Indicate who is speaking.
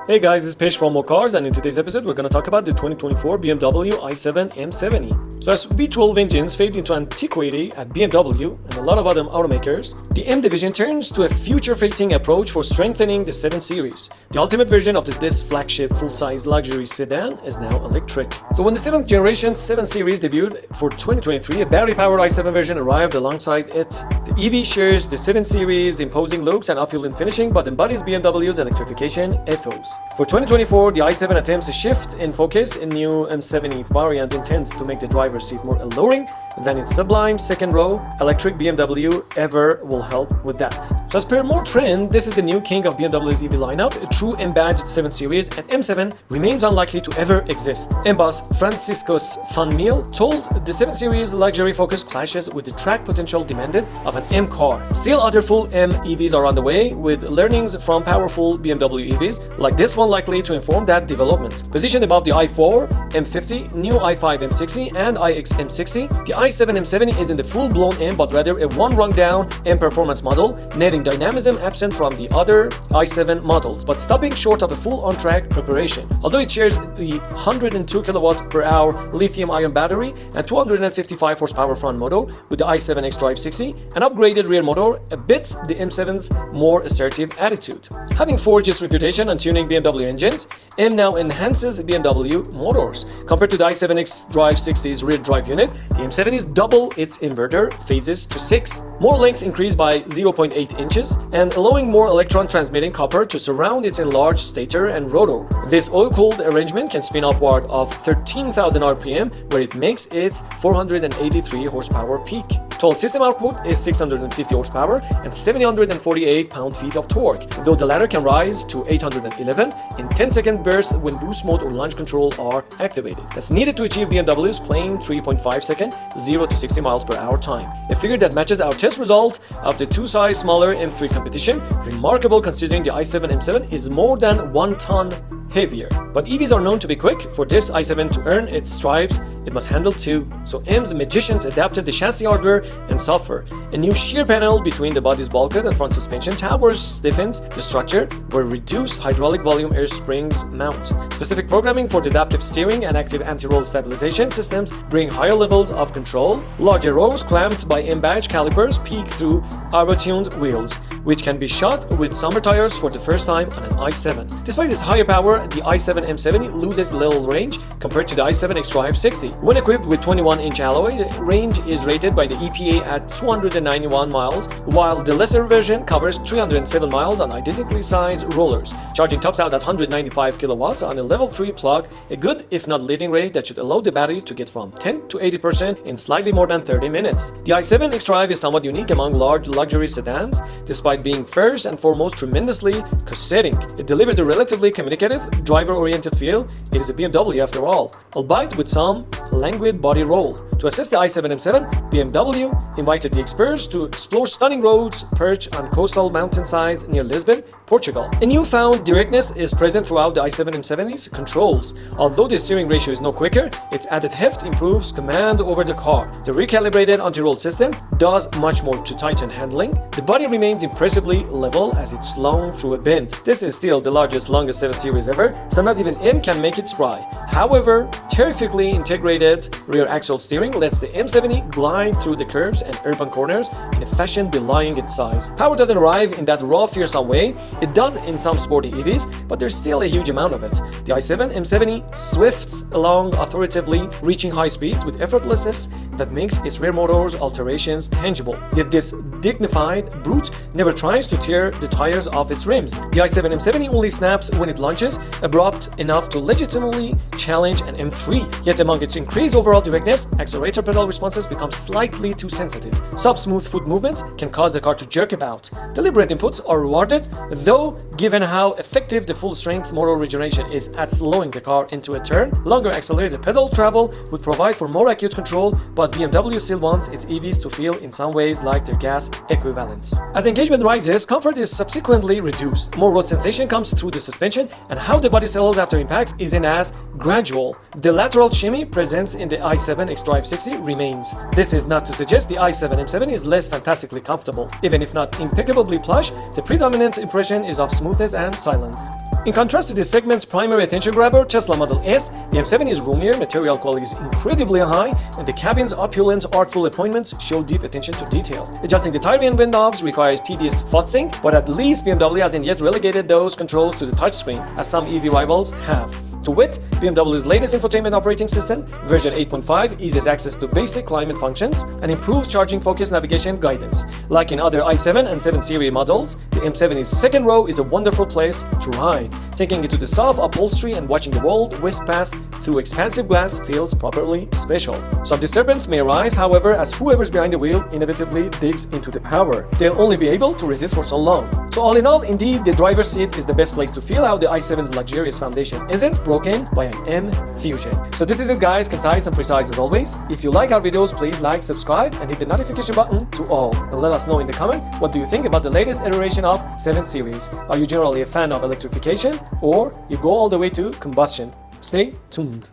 Speaker 1: Hey guys, it's Pish from More Cars, and in today's episode we're going to talk about the 2024 BMW i7 M70. So as V12 engines fade into antiquity at BMW and a lot of other automakers, the M division turns to a future-facing approach for strengthening the 7 Series. The ultimate version of this flagship full-size luxury sedan is now electric. So when the 7th generation 7 Series debuted for 2023, a battery-powered i7 version arrived alongside it. The EV shares the 7 Series imposing looks and opulent finishing, but embodies BMW's electrification ethos. For 2024, the i7 attempts a shift in focus. A new M70 variant intends to make the driver's seat more alluring than its sublime second row. Electric BMW ever will help with that. So as per more trend, this is the new king of BMW's EV lineup, a true M-badged 7 Series, and M7 remains unlikely to ever exist. M-boss Franciscus Van Meel told the 7 Series luxury focus clashes with the track potential demanded of an M car. Still other full M EVs are on the way, with learnings from powerful BMW EVs like this one likely to inform that development. Positioned above the i4 M50, new i5 M60 and iX M60, the i7 M70 isn't a full-blown M but rather a one-rung-down M performance model, netting dynamism absent from the other i7 models, but stopping short of a full on-track preparation. Although it shares the 102 kWh lithium-ion battery and 255 horsepower front motor with the i7 xDrive 60, an upgraded rear motor abets the M7's more assertive attitude. Having forged its reputation on tuning BMW engines, M now enhances BMW motors. Compared to the i7 xDrive 60's rear drive unit, the M70's double its inverter phases to 6. More length increased by 0.8 inches and allowing more electron transmitting copper to surround its enlarged stator and rotor. This oil-cooled arrangement can spin upward of 13,000 RPM, where it makes its 483 horsepower peak. Total system output is 650 horsepower and 748 pound-feet of torque, though the latter can rise to 811 in 10-second bursts when boost mode or launch control are activated. That's needed to achieve BMW's claimed 3.5-second 0 to 60 miles per hour time, a figure that matches our test result of the two-size smaller M3 competition, remarkable considering the i7 M7 is more than 1 ton heavier. But EVs are known to be quick. For this i7 to earn its stripes, it must handle 2. So M's magicians adapted the chassis hardware and software. A new shear panel between the body's bulkhead and front suspension towers stiffens the structure, where reduced hydraulic volume air springs mount. Specific programming for the adaptive steering and active anti-roll stabilization systems bring higher levels of control. Larger rows clamped by M-badge calipers peek through auto-tuned wheels, which can be shot with summer tires for the first time on an i7. Despite this higher power, the i7 M70 loses little range compared to the i7 xDrive 60. When equipped with 21-inch alloy, the range is rated by the EPA at 291 miles, while the lesser version covers 307 miles on identically sized rollers. Charging tops out at 195 kilowatts on a level 3 plug, a good if not leading rate that should allow the battery to get from 10 to 80% in slightly more than 30 minutes. The i7 xDrive is somewhat unique among large luxury sedans, despite being first and foremost tremendously cost-setting. It delivers a relatively communicative, driver-oriented feel. It is a BMW after all, albeit with some languid body roll. To assess the i7 M7, BMW invited the experts to explore stunning roads perched on coastal mountainsides near Lisbon, Portugal. A newfound directness is present throughout the i7 M70's controls. Although the steering ratio is no quicker, its added heft improves command over the car. The recalibrated anti-roll system does much more to tighten handling. The body remains impressively level as it's slung through a bend. This is still the longest 7 Series ever, so not even M can make it spry. However, terrifically integrated rear axle steering lets the M70 glide through the curves and urban corners in a fashion belying its size. Power doesn't arrive in that raw, fearsome way. It does in some sporty EVs, but there's still a huge amount of it. The i7 M70 swifts along authoritatively, reaching high speeds with effortlessness that makes its rear motor's alterations tangible. Yet this dignified brute never tries to tear the tires off its rims. The i7 M70 only snaps when it launches, abrupt enough to legitimately challenge an M3. Yet among its increased overall directness, accelerator pedal responses become slightly too sensitive. Sub-smooth foot movements can cause the car to jerk about. Deliberate inputs are rewarded, though given how effective the full-strength motor regeneration is at slowing the car into a turn, longer accelerated pedal travel would provide for more acute control, but BMW still wants its EVs to feel in some ways like their gas equivalents. As engagement rises, comfort is subsequently reduced. More road sensation comes through the suspension, and how the body settles after impacts isn't as gradual. The lateral shimmy presents presence in the i7 xDrive 60 remains. This is not to suggest the i7 M70 is less fantastically comfortable. Even if not impeccably plush, the predominant impression is of smoothness and silence. In contrast to this segment's primary attention grabber, Tesla Model S, the M70 is roomier, material quality is incredibly high, and the cabin's opulent, artful appointments show deep attention to detail. Adjusting the tire and wind knobs requires tedious futzing, but at least BMW hasn't yet relegated those controls to the touchscreen, as some EV rivals have. To wit, BMW's latest infotainment operating system, version 8.5, eases access to basic climate functions and improves charging-focused navigation guidance. Like in other i7 and 7 series models, the M70's second row is a wonderful place to ride. Sinking into the soft upholstery and watching the world whisk past through expansive glass feels properly special. Some disturbance may arise, however, as whoever's behind the wheel inevitably digs into the power. They'll only be able to resist for so long. So all in all, indeed, the driver's seat is the best place to feel how the i7's luxurious foundation isn't broken by an M Fusion. So this is it, guys, concise and precise as always. If you like our videos, please like, subscribe, and hit the notification button to all. And let us know in the comment, what do you think about the latest iteration of 7 Series? Are you generally a fan of electrification, or you go all the way to combustion? Stay tuned.